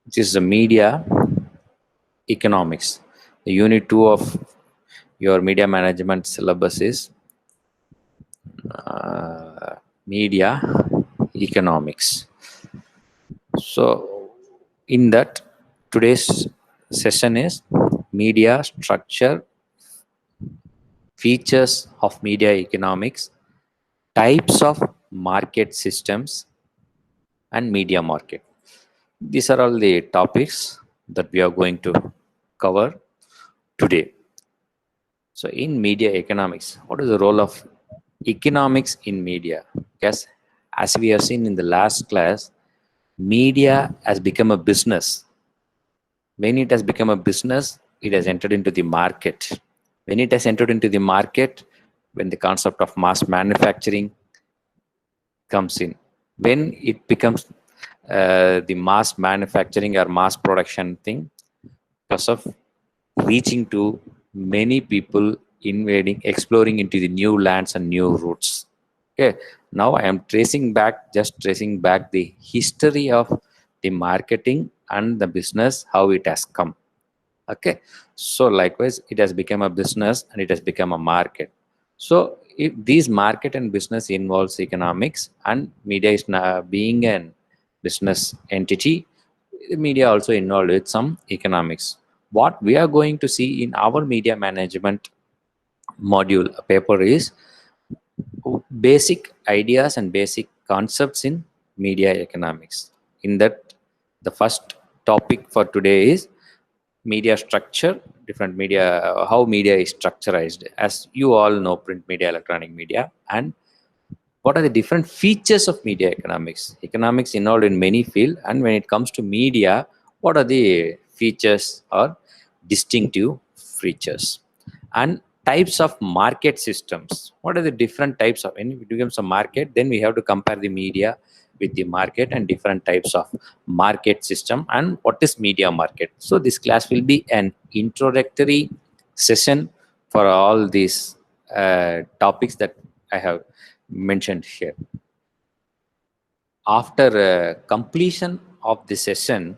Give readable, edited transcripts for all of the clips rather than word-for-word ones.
which is the media economics. The unit 2 of your media management syllabus is media economics. So in that, today's session is media structure, features of media economics, types of market systems, and media market. These are all the topics that we are going to cover today. So in media economics, what is the role of economics in media? Because as we have seen in the last class, media has become a business. When it has become a business, it has entered into the market. When it has entered into the market, when the concept of mass manufacturing comes in, when it becomes the mass manufacturing or mass production thing, because of reaching to many people, invading, exploring into the new lands and new routes. Okay, now I am tracing back the history of the marketing and the business, how it has come. Okay, so likewise it has become a business and it has become a market. So if these market and business involves economics, and media is being an business entity, the media also involved with some economics. What we are going to see in our media management module paper is basic ideas and basic concepts in media economics. In that, the first topic for today is media structure, different media, how media is structured. As you all know, print media, electronic media, and what are the different features of media economics. Economics involved in many fields, and when it comes to media, what are the features or distinctive features? And types of market systems. What are the different types of, when it becomes a market, then we have to compare the media with the market and different types of market system and what is media market. So this class will be an introductory session for all these topics that I have mentioned here. After completion of the session,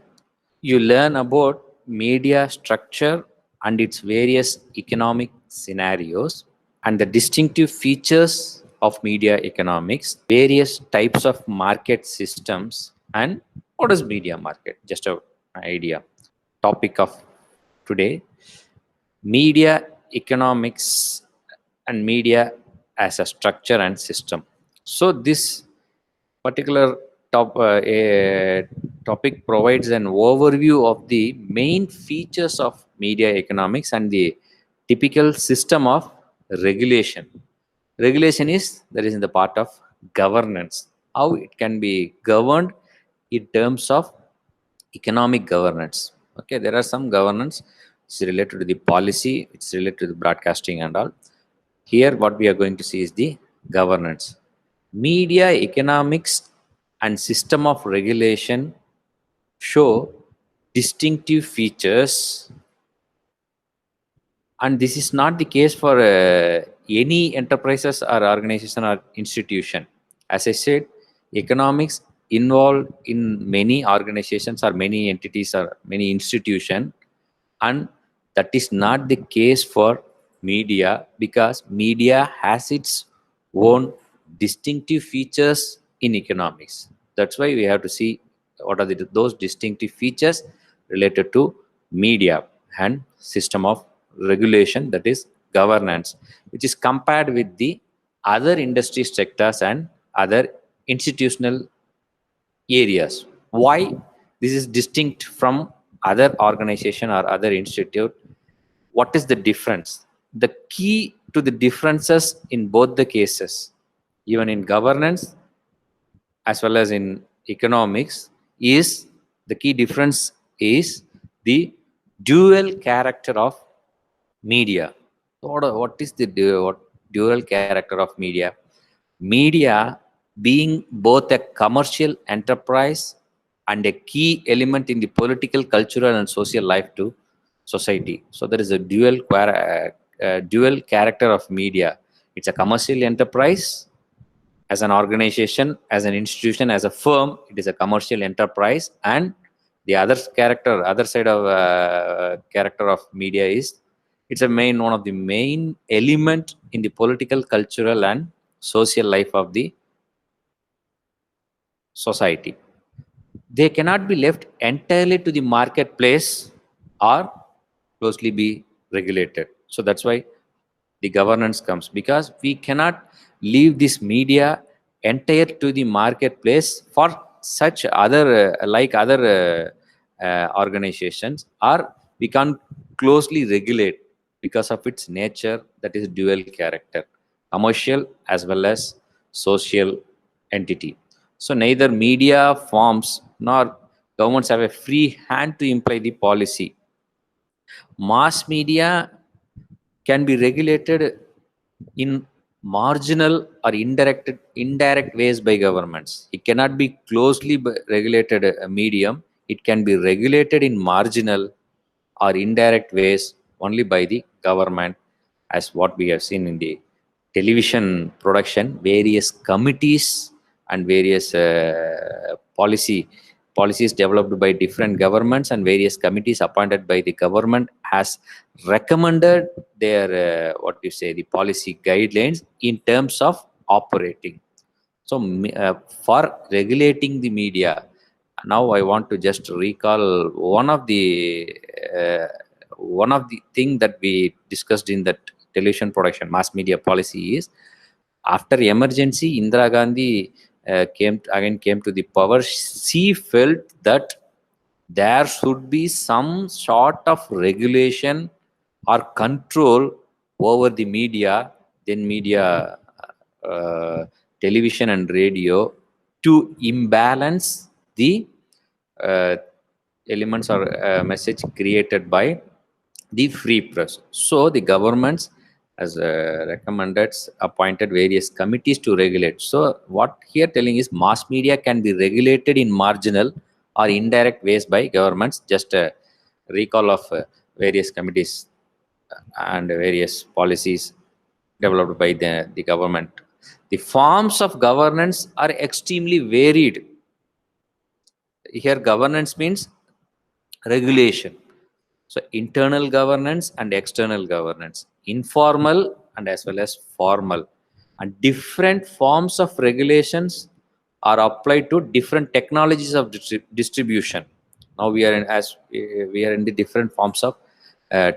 you learn about media structure and its various economic scenarios and the distinctive features of media economics, various types of market systems, and what is media market? Just an idea. Topic of today, media economics and media as a structure and system. So this particular topic provides an overview of the main features of media economics and the typical system of regulation. Regulation is that is in the part of governance, how it can be governed in terms of economic governance. Okay, there are some governance it's related to the policy, it's related to the broadcasting and all. Here what we are going to see is the governance. Media economics and system of regulation show distinctive features, and this is not the case for any enterprises or organization or institution. As I said, economics involved in many organizations or many entities or many institutions, and that is not the case for media, because media has its own distinctive features in economics. That's why we have to see what are those distinctive features related to media and system of regulation, that is governance, which is compared with the other industry sectors and other institutional areas. Why this is distinct from other organization or other institute? What is the difference? The key to the differences in both the cases, even in governance as well as in economics, is the key difference is the dual character of media. What is the dual character of media? Media being both a commercial enterprise and a key element in the political, cultural, and social life to society. So there is a dual character of media. It's a commercial enterprise as an organization, as an institution, as a firm. It is a commercial enterprise, and The other side of character of media is it's one of the main element in the political, cultural, and social life of the society. They cannot be left entirely to the marketplace or closely be regulated. So that's why the governance comes, because we cannot leave this media entire to the marketplace for such other organizations, or we can't closely regulate because of its nature, that is dual character, commercial as well as social entity. So neither media forms nor governments have a free hand to imply the policy. Mass media can be regulated in marginal or indirect ways by governments. It cannot be closely regulated medium. It can be regulated in marginal or indirect ways only by the government, as what we have seen in the television production. Various committees and various policies developed by different governments and various committees appointed by the government has recommended their what you say, the policy guidelines in terms of operating. So for regulating the media, now I want to just recall uh, one of the thing that we discussed in that television production mass media policy is, after emergency Indira Gandhi came to the power. She felt that there should be some sort of regulation or control over the media, then media, uh, television and radio, to imbalance the uh, elements or message created by the free press. So the governments has recommended, appointed various committees to regulate. So what here telling is mass media can be regulated in marginal or indirect ways by governments. Just a recall of various committees and various policies developed by the government. The forms of governance are extremely varied. Here governance means regulation. So internal governance and external governance, informal and as well as formal, and different forms of regulations are applied to different technologies of distribution. Now we are in, as we are in the different forms of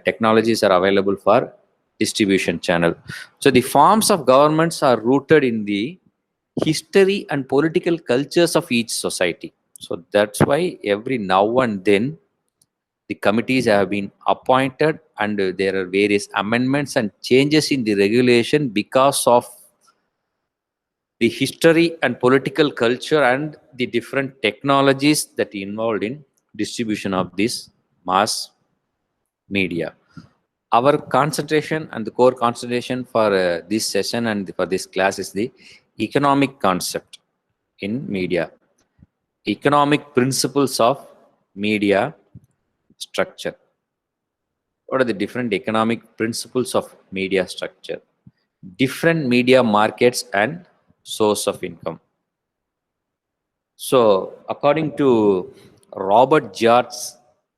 technologies are available for distribution channel. So the forms of governments are rooted in the history and political cultures of each society. So that's why every now and then the committees have been appointed, and there are various amendments and changes in the regulation because of the history and political culture and the different technologies that involved in distribution of this mass media. Our concentration and the core concentration for this session and for this class is the economic concept in media, economic principles of media structure. What are the different economic principles of media structure? Different media markets and source of income. So, according to Robert George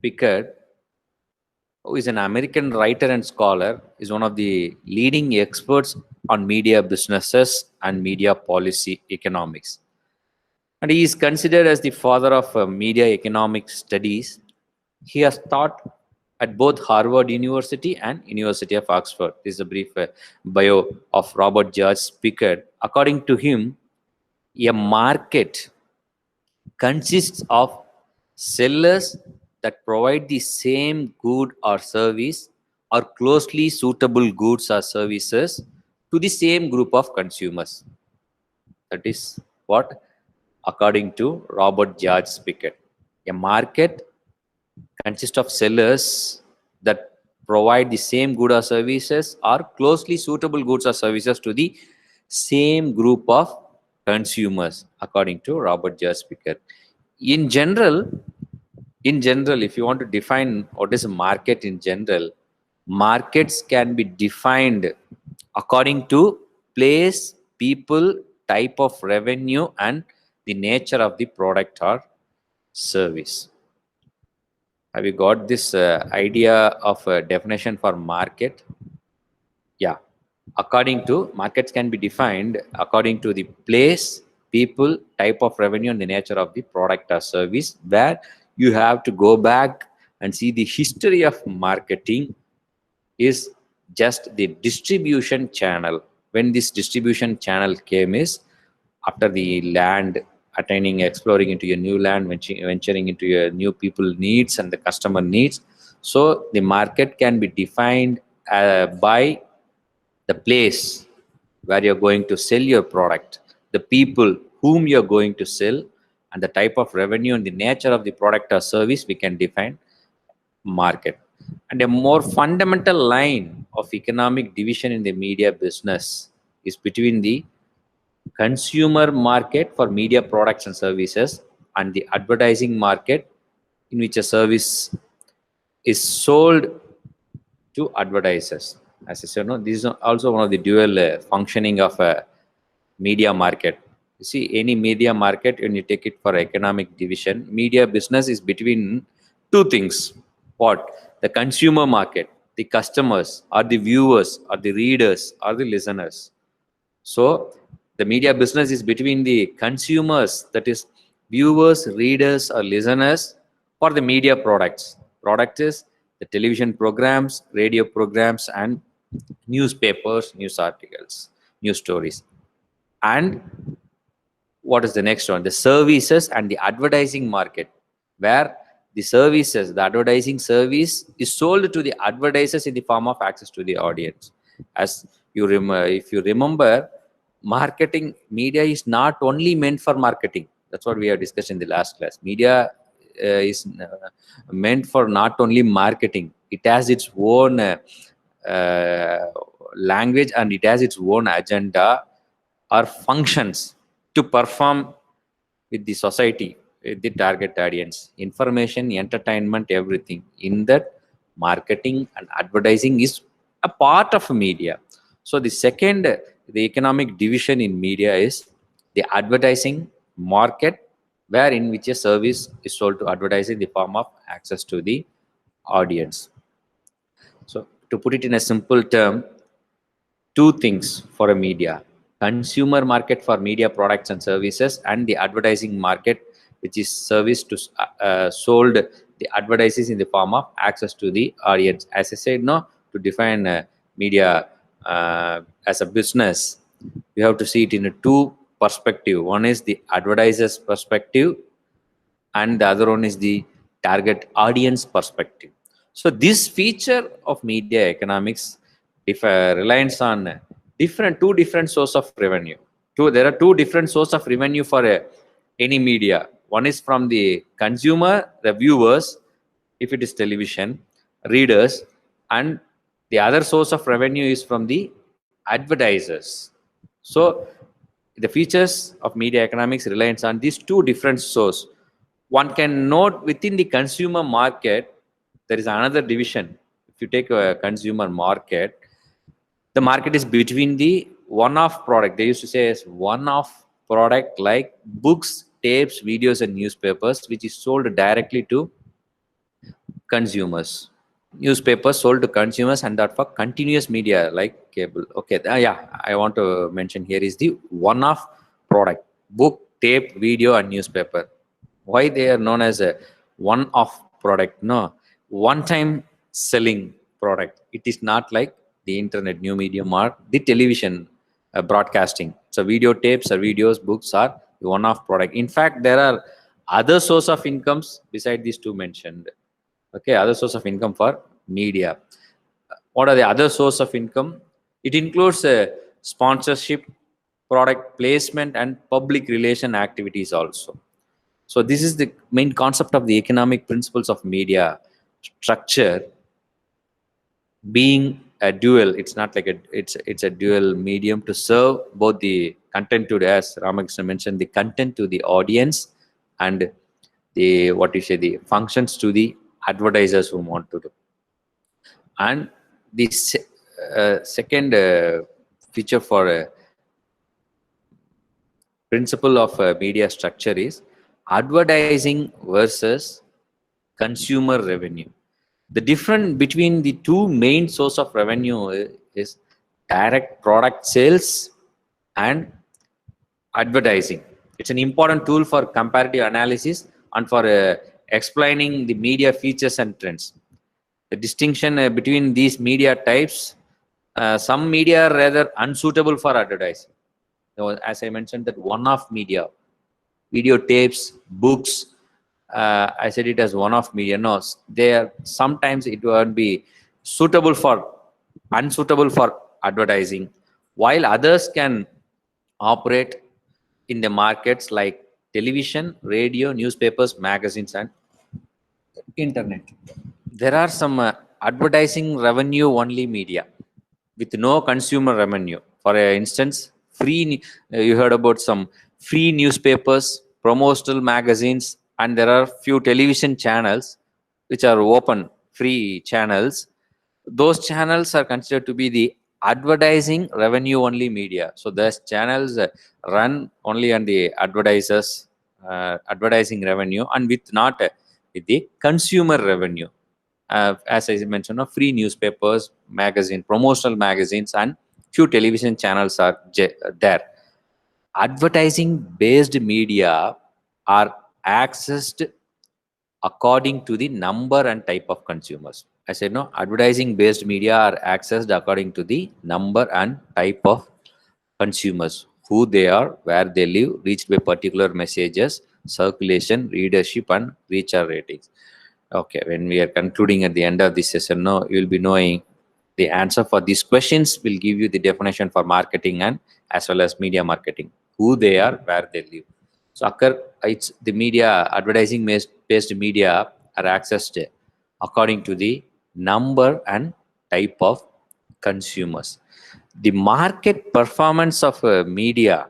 Pickard, who is an American writer and scholar, is one of the leading experts on media businesses and media policy economics. And he is considered as the father of media economic studies. He has taught at both Harvard University and University of Oxford. This is a brief bio of Robert George Pickard. According to him, a market consists of sellers that provide the same good or service or closely suitable goods or services to the same group of consumers. That is what, according to Robert George Pickard. A market consists of sellers that provide the same goods or services or closely suitable goods or services to the same group of consumers, according to Robert J. Pickard. In general, if you want to define what is a market in general, markets can be defined according to place, people, type of revenue, and the nature of the product or service. Have you got this idea of a definition for market? Yeah. According to markets can be defined according to the place, people, type of revenue, and the nature of the product or service, where you have to go back and see the history of marketing is just the distribution channel. When this distribution channel came is after the land attaining, exploring into a new land, venturing into a new people needs and the customer needs. So the market can be defined by the place where you're going to sell your product, the people whom you're going to sell, and the type of revenue and the nature of the product or service, we can define market. And a more fundamental line of economic division in the media business is between the consumer market for media products and services and the advertising market in which a service is sold to advertisers. As I said, no, this is also one of the dual functioning of a media market. You see, any media market, when you take it for economic division, media business is between two things. What? The consumer market, the customers, or the viewers, or the readers, or the listeners. So the media business is between the consumers, that is viewers, readers, or listeners for the media products. Product is the television programs, radio programs, and newspapers, news articles, news stories. And what is the next one? The services and the advertising market, where the services, the advertising service is sold to the advertisers in the form of access to the audience. As you if you remember, marketing media is not only meant for marketing. That's what we have discussed in the last class. Media is meant for not only marketing. It has its own uh, language, and it has its own agenda or functions to perform with the society, with the target audience, information, entertainment, everything. In that, marketing and advertising is a part of media. So the second, the economic division in media is the advertising market, where in which a service is sold to advertising in the form of access to the audience. So to put it in a simple term, two things for a media: consumer market for media products and services, and the advertising market, which is service to sold the advertises in the form of access to the audience. As I said, no, to define media as a business, we have to see it in a two perspective. One is the advertiser's perspective, and the other one is the target audience perspective. So this feature of media economics, if reliance on two different source of revenue. There are two different source of revenue for any media. One is from the consumer, the viewers, if it is television, readers, and the other source of revenue is from the advertisers. So the features of media economics reliance on these two different sources. One can note within the consumer market, there is another division. If you take a consumer market, the market is between the one-off product. They used to say as one-off product like books, tapes, videos, and newspapers, which is sold directly to consumers. Newspapers sold to consumers, and that for continuous media like cable. Okay, yeah, I want to mention here is the one-off product: book, tape, video, and newspaper. Why they are known as a one-off product? No, one-time selling product. It is not like the internet, new medium, or the television broadcasting. So video tapes or videos, books are the one-off product. In fact, there are other source of incomes beside these two mentioned. Okay, other source of income for media. What are the other source of income? It includes sponsorship, product placement, and public relation activities also. So this is the main concept of the economic principles of media structure being a dual. It's not like it's a dual medium to serve both the content to the, as Ramakrishna mentioned, the content to the audience, and the what you say, the functions to the advertisers who want to do. And the second feature for a principle of media structure is advertising versus consumer revenue. The difference between the two main source of revenue is direct product sales and advertising. It's an important tool for comparative analysis and for explaining the media features and trends. The distinction between these media types, some media are rather unsuitable for advertising. So, as I mentioned, that one-off media, videotapes, books, I said it as one-off media. No, they are sometimes it won't be suitable for, unsuitable for advertising, while others can operate in the markets like television, radio, newspapers, magazines, and internet. There are some advertising revenue only media with no consumer revenue. For instance, you heard about some free newspapers, promotional magazines, and there are few television channels which are open free channels. Those channels are considered to be the advertising revenue only media. So those channels run only on the advertisers advertising revenue and with not with the consumer revenue. As I mentioned, free newspapers, magazine, promotional magazines, and few television channels are there. Advertising based media are accessed according to the number and type of consumers. I said no, advertising based media are accessed according to the number and type of consumers, who they are, where they live, reached by particular messages, circulation, readership, and reach or ratings. Okay, when we are concluding at the end of this session, no, you will be knowing the answer for these questions. Will give you the definition for marketing and as well as media marketing, who they are, where they live. So it's the media, advertising based media are accessed according to the number and type of consumers. The market performance of media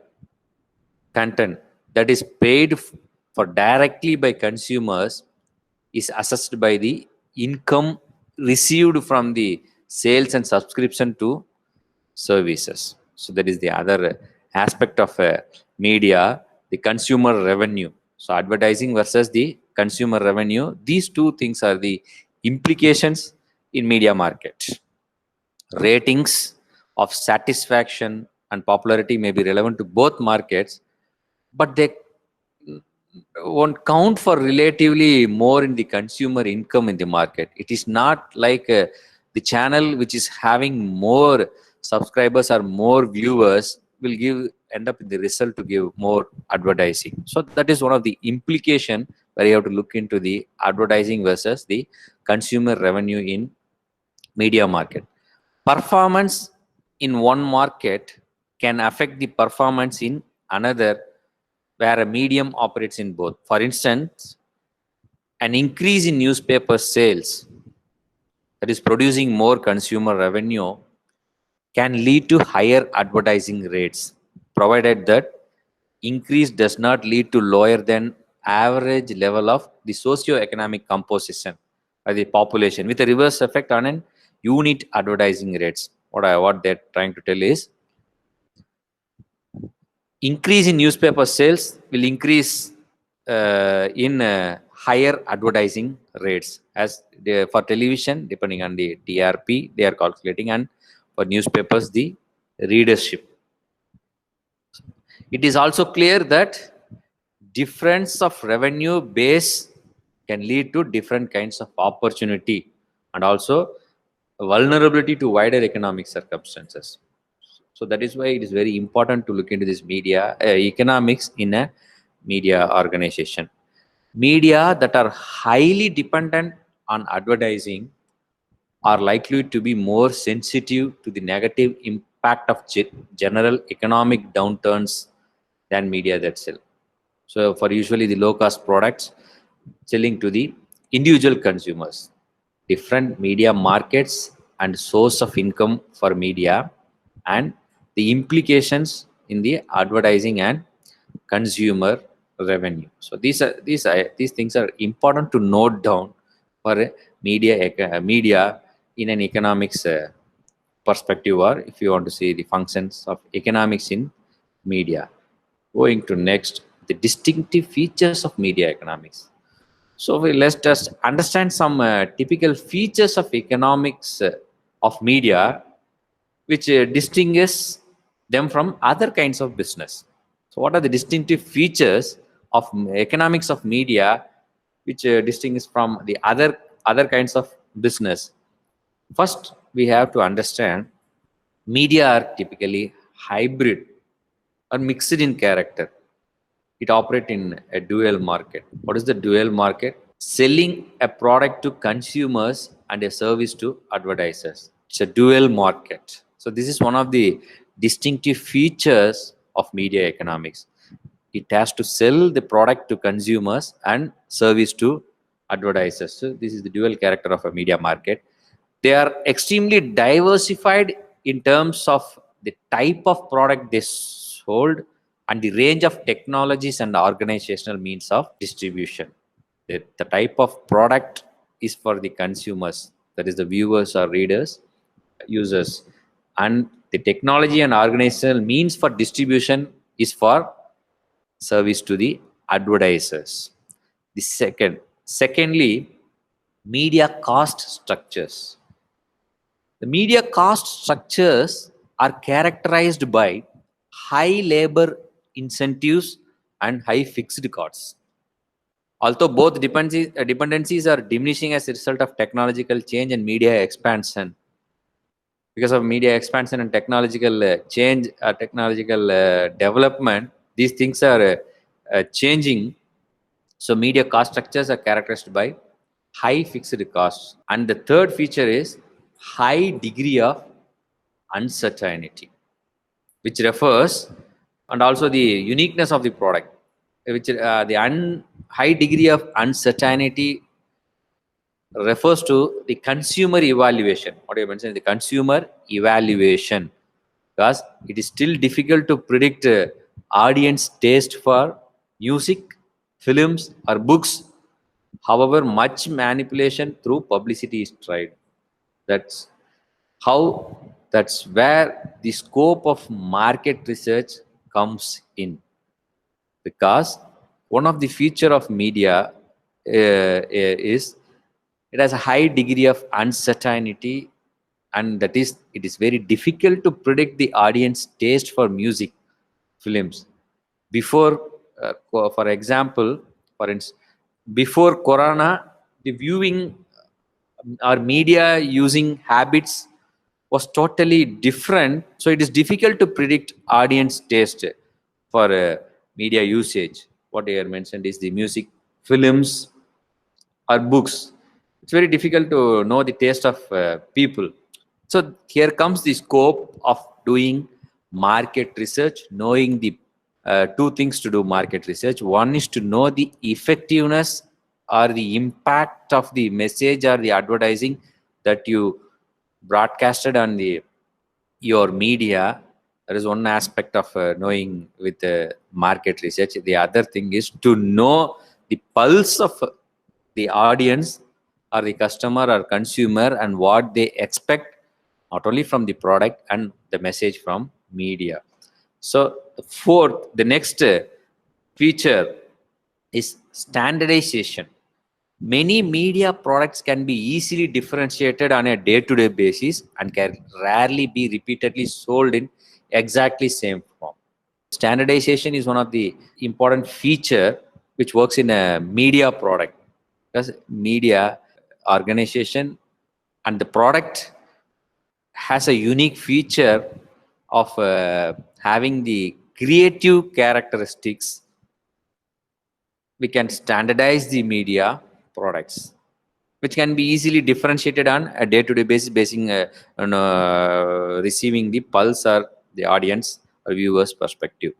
content that is paid for directly by consumers is assessed by the income received from the sales and subscription to services. So that is the other aspect of media, the consumer revenue. So advertising versus the consumer revenue, these two things are the implications in media market. Ratings of satisfaction and popularity may be relevant to both markets, but they won't count for relatively more in the consumer income in the market. It is not like the channel which is having more subscribers or more viewers will end up in the result to give more advertising. So that is one of the implication where you have to look into the advertising versus the consumer revenue in media market. Performance in one market can affect the performance in another where a medium operates in both. For instance, an increase in newspaper sales, that is producing more consumer revenue, can lead to higher advertising rates, provided that increase does not lead to lower than average level of the socio-economic composition of the population, with a reverse effect on an unit advertising rates. What they're trying to tell is, increase in newspaper sales will increase in higher advertising rates. As for television, depending on the TRP, they are calculating, and for newspapers, the readership. It is also clear that difference of revenue base can lead to different kinds of opportunity and also vulnerability to wider economic circumstances. So that is why it is very important to look into this media economics in a media organization. Media that are highly dependent on advertising are likely to be more sensitive to the negative impact of general economic downturns than media that sell. So for usually the low cost products selling to the individual consumers, different media markets and source of income for media, and the implications in the advertising and consumer revenue. So these things are important to note down for a media in an economics perspective, or if you want to see the functions of economics in media. Going to next, the distinctive features of media economics. So let's just understand some typical features of economics of media, which distinguish them from other kinds of business. So what are the distinctive features of economics of media, which distinguish from the other kinds of business? First, we have to understand media are typically hybrid or mixed in character. It operates in a dual market. What is the dual market? Selling a product to consumers and a service to advertisers. It's a dual market. So this is one of the distinctive features of media economics. It has to sell the product to consumers and service to advertisers. So this is the dual character of a media market. They are extremely diversified in terms of the type of product they sold and the range of technologies and organizational means of distribution. The type of product is for the consumers, that is the viewers or readers, users, and the technology and organizational means for distribution is for service to the advertisers. Secondly, media cost structures. The media cost structures are characterized by high labor incentives and high fixed costs. Although both dependencies are diminishing as a result of technological change and media expansion. Because of media expansion and technological change, technological development, these things are changing. So media cost structures are characterized by high fixed costs. And the third feature is high degree of uncertainty, which refers, and also the uniqueness of the product, which the high degree of uncertainty refers to the consumer evaluation. What I mentioned, the consumer evaluation, because it is still difficult to predict audience taste for music, films, or books. However, much manipulation through publicity is tried. That's how, that's where the scope of market research comes in, because one of the feature of media is it has a high degree of uncertainty, and that is, it is very difficult to predict the audience taste for music, films. Before for example, for instance, before corona, the viewing or media using habits was totally different. So it is difficult to predict audience taste for media usage. What I mentioned is the music, films, or books. It's very difficult to know the taste of people. So here comes the scope of doing market research, knowing the two things to do market research. One is to know the effectiveness or the impact of the message or the advertising that you broadcasted on the your media. There is one aspect of knowing with market research. The other thing is to know the pulse of the audience or the customer or consumer and what they expect, not only from the product and the message from media. So fourth, the next feature is standardization. Many media products can be easily differentiated on a day-to-day basis and can rarely be repeatedly sold in exactly same form. Standardization is one of the important feature which works in a media product, because media organization and the product has a unique feature of having the creative characteristics. We can standardize the media products, which can be easily differentiated on a day-to-day basis, basing on receiving the pulse or the audience or viewers perspective.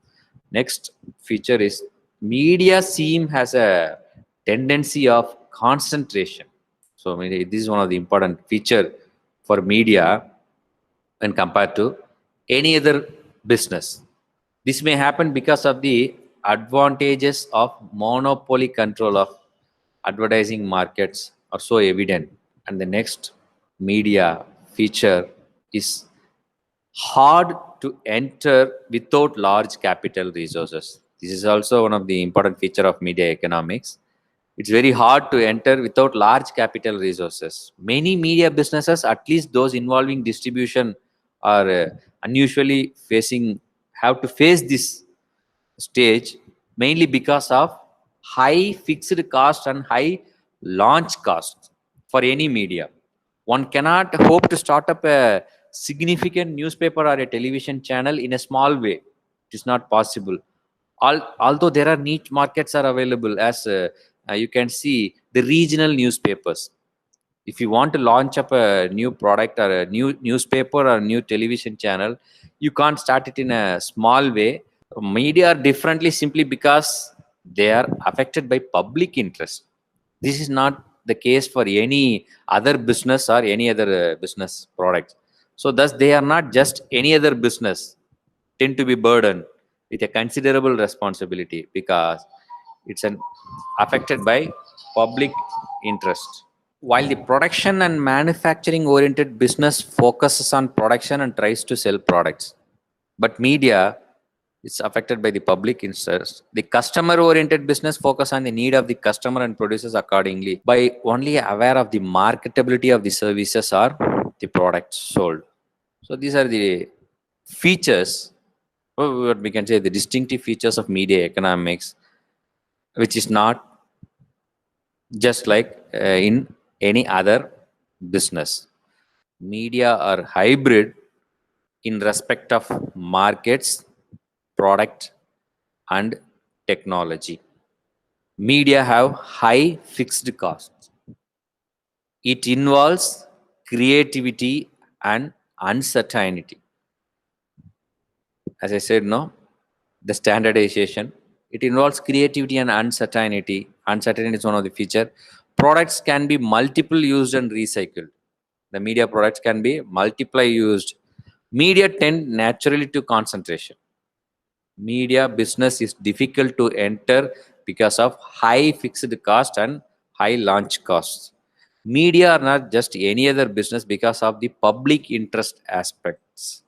Next feature is media seem has a tendency of concentration. So this is one of the important feature for media when compared to any other business. This may happen because of the advantages of monopoly control of advertising markets are so evident. And the next media feature is hard to enter without large capital resources. This is also one of the important feature of media economics, It's very hard to enter without large capital resources. Many media businesses, at least those involving distribution, are unusually have to face this stage mainly because of high fixed cost and high launch costs for any media. One cannot hope to start up a significant newspaper or a television channel in a small way. It is not possible. Although there are niche markets are available, as you can see the regional newspapers. If you want to launch up a new product or a new newspaper or a new television channel, you can't start it in a small way. Media are differently simply because they are affected by public interest. This is not the case for any other business or any other business products. So thus they are not just any other business, tend to be burdened with a considerable responsibility because it's an affected by public interest. While the production and manufacturing oriented business focuses on production and tries to sell products, but media is affected by the public interest. The customer oriented business focus on the need of the customer and produces accordingly by only aware of the marketability of the services or the products sold. So these are the features, or what we can say the distinctive features of media economics, which is not just like in any other business. Media are hybrid in respect of markets, product, and technology. Media have high fixed costs. It involves creativity and uncertainty. As I said, no, the standardization. It involves creativity and uncertainty. Uncertainty is one of the feature. Products can be multiple used and recycled. The media products can be multiply used. Media tend naturally to concentration. Media business is difficult to enter because of high fixed cost and high launch costs. Media are not just any other business because of the public interest aspects.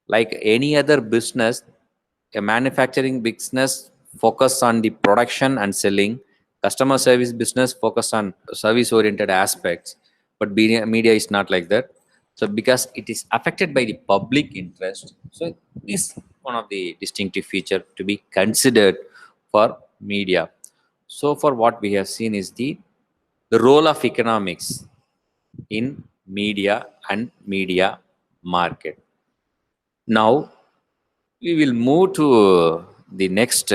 Like any other business, a manufacturing business focus on the production and selling. Customer service business focus on service oriented aspects, but media is not like that. So because it is affected by the public interest, so this one of the distinctive feature to be considered for media. So for what we have seen is the role of economics in media and media market. Now we will move to the next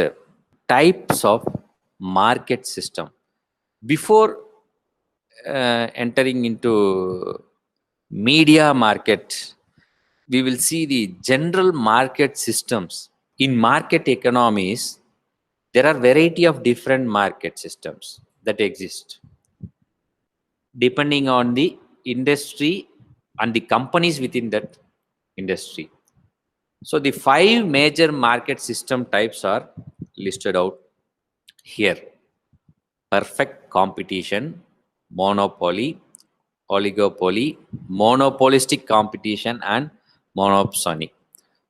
types of market system. Before entering into media market, we will see the general market systems. In market economies, there are variety of different market systems that exist depending on the industry and the companies within that industry. So the 5 major market system types are listed out here. Perfect competition, monopoly, oligopoly, monopolistic competition, and monopsony.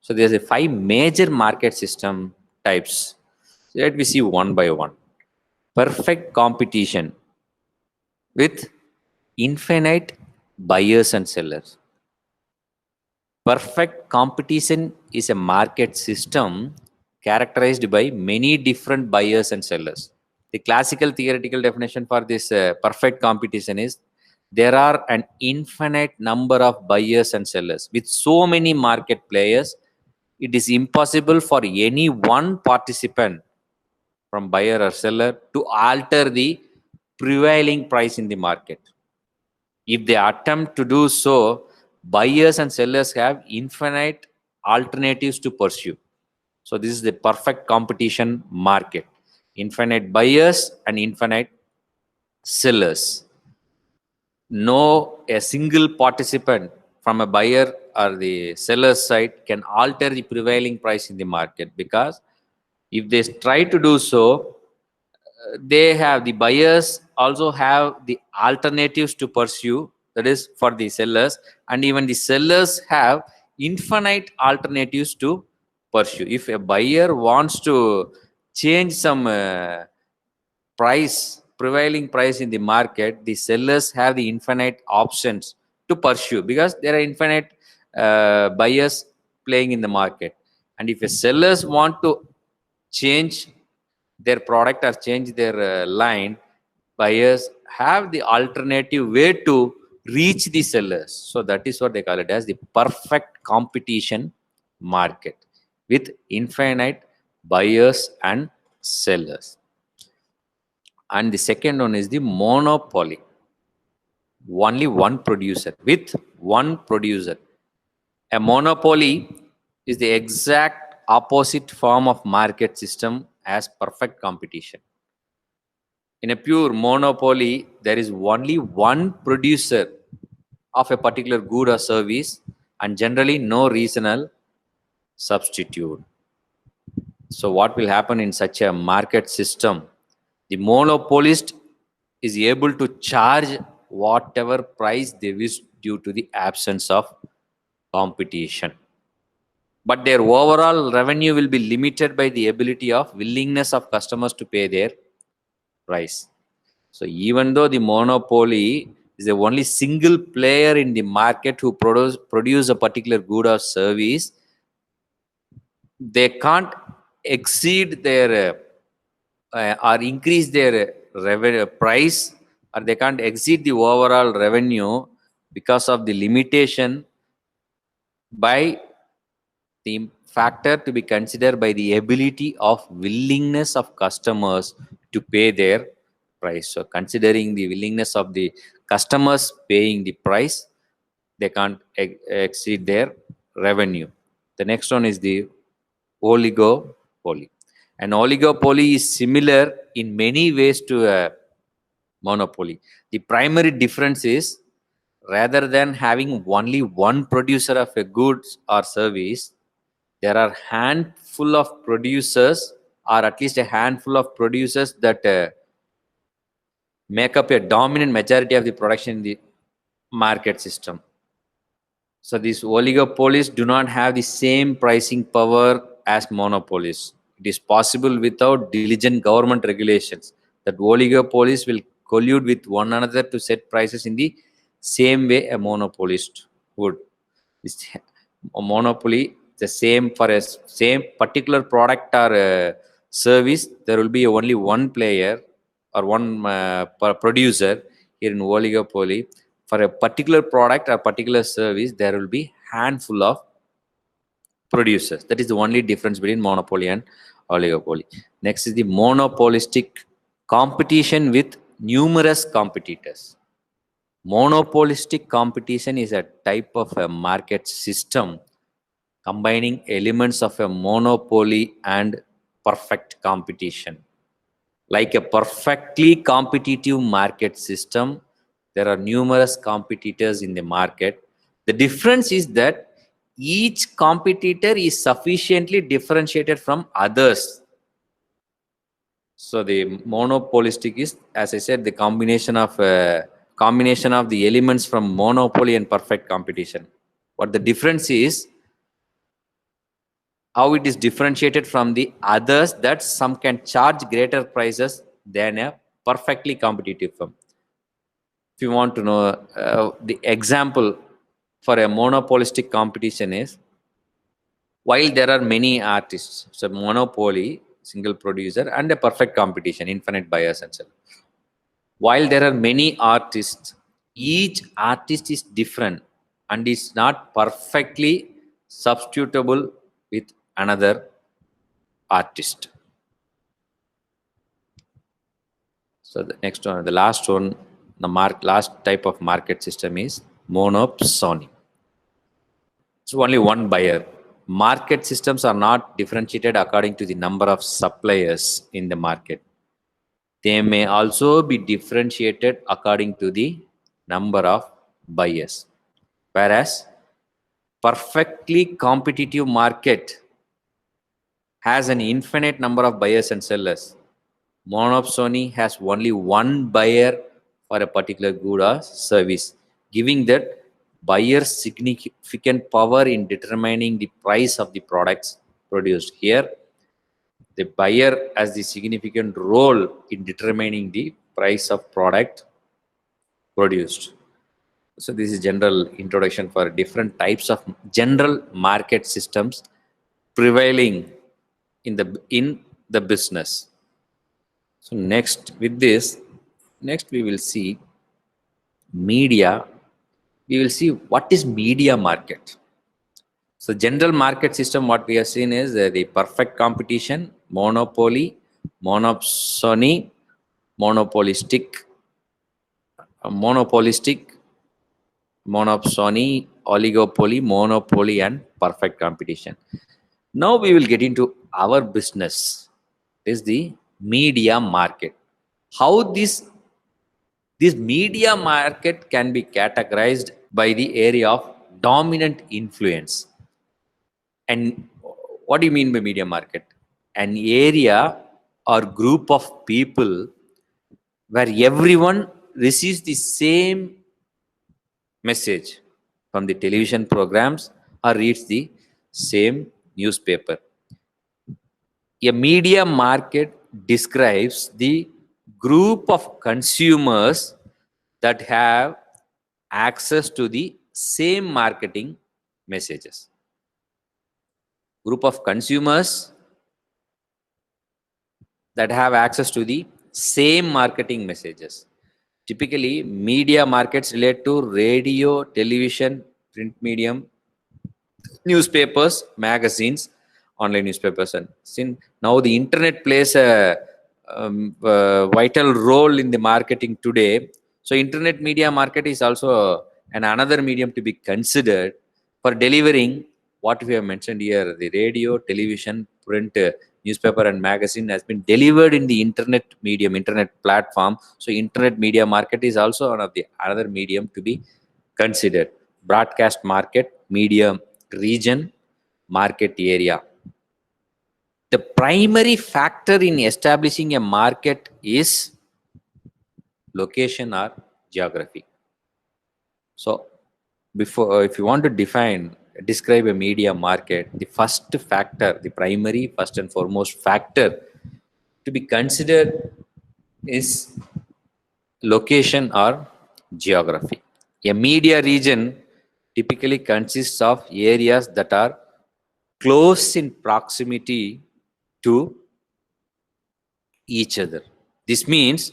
So there's a 5 major market system types. So let me see one by one. Perfect competition with infinite buyers and sellers. Perfect competition is a market system characterized by many different buyers and sellers. The classical theoretical definition for this perfect competition is there are an infinite number of buyers and sellers. With so many market players, it is impossible for any one participant from buyer or seller to alter the prevailing price in the market. If they attempt to do so, buyers and sellers have infinite alternatives to pursue. So this is the perfect competition market. Infinite buyers and infinite sellers. No a single participant from a buyer or the seller's side can alter the prevailing price in the market, because if they try to do so, they have the buyers also have the alternatives to pursue, that is for the sellers, and even the sellers have infinite alternatives to pursue. If a buyer wants to change some price prevailing price in the market, the sellers have the infinite options to pursue because there are infinite buyers playing in the market. And if a sellers want to change their product or change their line, buyers have the alternative way to reach the sellers. So that is what they call it as the perfect competition market with infinite buyers and sellers. And the second one is the monopoly. Only one producer with one producer. A monopoly is the exact opposite form of market system as perfect competition. In a pure monopoly, there is only one producer of a particular good or service and generally no regional substitute. So what will happen in such a market system? The monopolist is able to charge whatever price they wish due to the absence of competition. But their overall revenue will be limited by the ability of willingness of customers to pay their price. So even though the monopoly is the only single player in the market who produce a particular good or service, they can't exceed their or increase their revenue price, or they can't exceed the overall revenue because of the limitation by the factor to be considered by the ability of willingness of customers to pay their price. So considering the willingness of the customers paying the price, they can't exceed their revenue. The next one is the oligopoly. An oligopoly is similar in many ways to a monopoly. The primary difference is rather than having only one producer of a goods or service, there are handful of producers, or at least a handful of producers that make up a dominant majority of the production in the market system. So these oligopolies do not have the same pricing power as monopolies. It is possible without diligent government regulations that oligopolies will collude with one another to set prices in the same way a monopolist would. This a monopoly, the same for a same particular product or service, there will be only one player or one producer. Here in oligopoly, for a particular product or particular service, there will be handful of producers. That is the only difference between monopoly and oligopoly. Next is the monopolistic competition with numerous competitors. Monopolistic competition is a type of a market system combining elements of a monopoly and perfect competition. Like a perfectly competitive market system, there are numerous competitors in the market. The difference is that each competitor is sufficiently differentiated from others. So the monopolistic is, as I said, the combination of the elements from monopoly and perfect competition. What the difference is, how it is differentiated from the others, that some can charge greater prices than a perfectly competitive firm. If you want to know the example for a monopolistic competition is, while there are many artists, so monopoly, single producer, and a perfect competition, infinite buyers and sellers. While there are many artists, each artist is different and is not perfectly substitutable with another artist. So the next one, the last one, last type of market system is monopsony. It's only one buyer. Market systems are not differentiated according to the number of suppliers in the market. They may also be differentiated according to the number of buyers. Whereas perfectly competitive market has an infinite number of buyers and sellers. Monopsony has only one buyer for a particular good or service, giving that buyer significant power in determining the price of the products produced. Here, the buyer has the significant role in determining the price of product produced. So this is general introduction for different types of general market systems prevailing in the business. So next we will see media. We will see what is media market. So general market system, what we have seen is the perfect competition, monopoly, monopsony, monopolistic, monopsony, oligopoly, monopoly, and perfect competition. Now we will get into our business. Is the media market. How this media market can be categorized by the area of dominant influence. And what do you mean by media market? An area or group of people where everyone receives the same message from the television programs or reads the same newspaper. A media market describes the group of consumers that have access to the same marketing messages. Group of consumers that have access to the same marketing messages. Typically, media markets relate to radio, television, print medium, newspapers, magazines, online newspapers, and since now the internet plays a vital role in the marketing today. So internet media market is also another medium to be considered for delivering what we have mentioned here. The radio, television, print, newspaper, and magazine has been delivered in the internet medium, internet platform. So internet media market is also one of the another medium to be considered. Broadcast market, medium, region, market area. The primary factor in establishing a market is location or geography. So before, if you want to describe a media market, the first factor, the primary, first and foremost factor to be considered is location or geography. A media region typically consists of areas that are close in proximity to each other. This means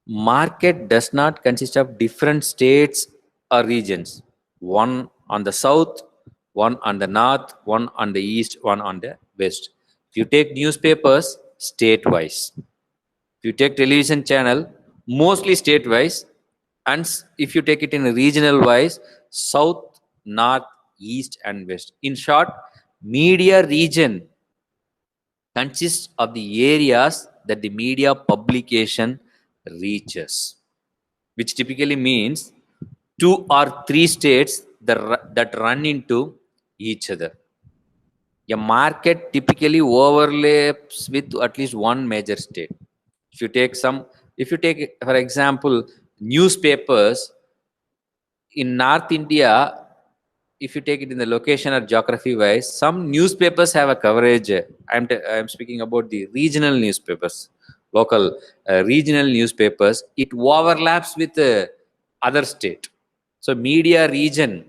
market does not consist of different states or regions, one on the south, one on the north, one on the east, one on the west. If you take newspapers, state-wise. If you take television channel, mostly state-wise. And if you take it in a regional wise, south, north, east, and west. In short, media region consists of the areas that the media publication reaches, which typically means 2 or 3 states that run into each other. A market typically overlaps with at least one major state. If you take, for example, newspapers in North India, if you take it in the location or geography wise, some newspapers have a coverage. I'm speaking about the regional newspapers, local regional newspapers. It overlaps with other state. So media region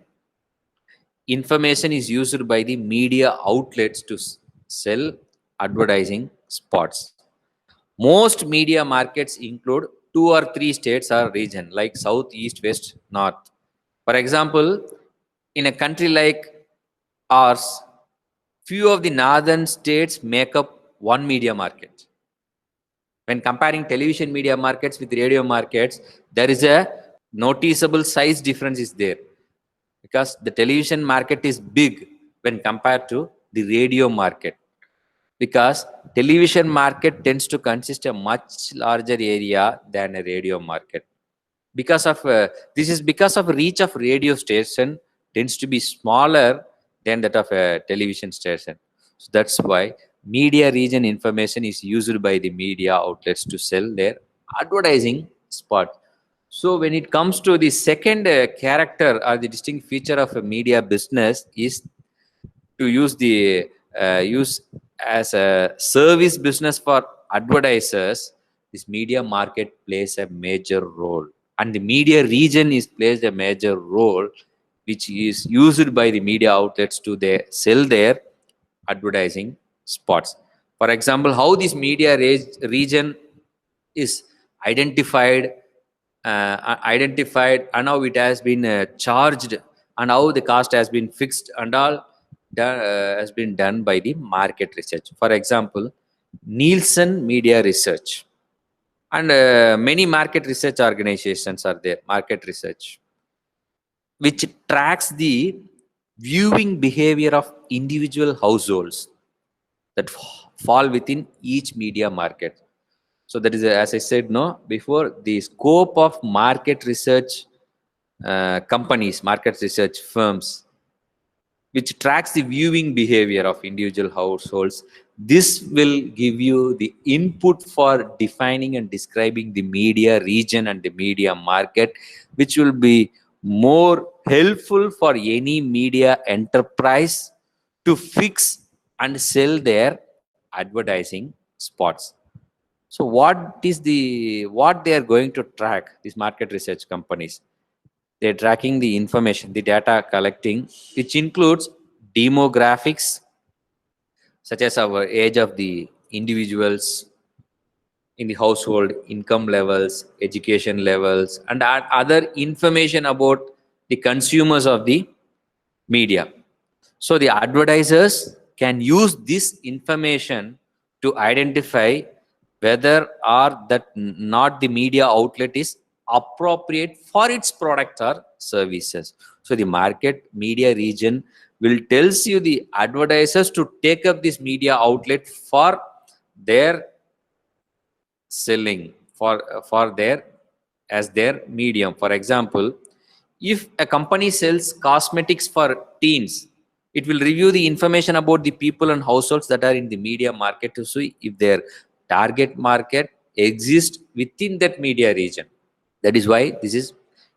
information is used by the media outlets to sell advertising spots. Most media markets include 2 or 3 states or region like south, east, west, north. For example, in a country like ours, few of the northern states make up one media market. When comparing television media markets with radio markets, there is a noticeable size difference is there, because the television market is big when compared to the radio market, because television market tends to consist a much larger area than a radio market. Because of this is because of reach of radio station tends to be smaller than that of a television station. So that's why media region information is used by the media outlets to sell their advertising spot. So when it comes to the second character or the distinct feature of a media business is to use as a service business for advertisers. this media market plays a major role, and the media region is plays a major role, which is used by the media outlets to sell their advertising spots. For example, how this media region is identified, and how it has been charged, and how the cost has been fixed, and all has been done by the market research. For example, Nielsen Media Research, and many market research organizations are there. Market research, which tracks the viewing behavior of individual households that fall within each media market. So that is, as I said, no, before, the scope of market research companies, market research firms, which tracks the viewing behavior of individual households. This will give you the input for defining and describing the media region and the media market, which will be more helpful for any media enterprise to fix and sell their advertising spots. So what they are going to track, these market research companies? They're tracking the information, the data collecting, which includes demographics, such as our age of the individuals in the household, income levels, education levels, and other information about the consumers of the media. So the advertisers can use this information to identify whether or that not the media outlet is appropriate for its product or services. So the market media region will tells you the advertisers to take up this media outlet for their selling, for their as their medium. For example, if a company sells cosmetics for teens, it will review the information about the people and households that are in the media market to see if their target market exists within that media region. That is why this is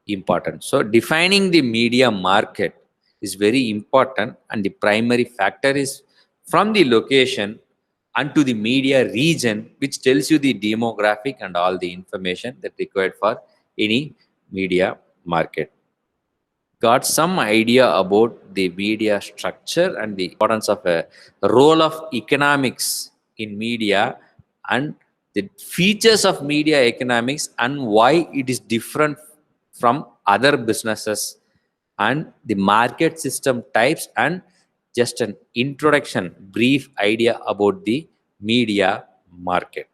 important. So defining the media market is very important, and the primary factor is from the location and to the media region, which tells you the demographic and all the information that required for any media market. Got some idea about the media structure and the importance of a role of economics in media, and the features of media economics and why it is different from other businesses, and the market system types, and just an introduction, brief idea about the media market.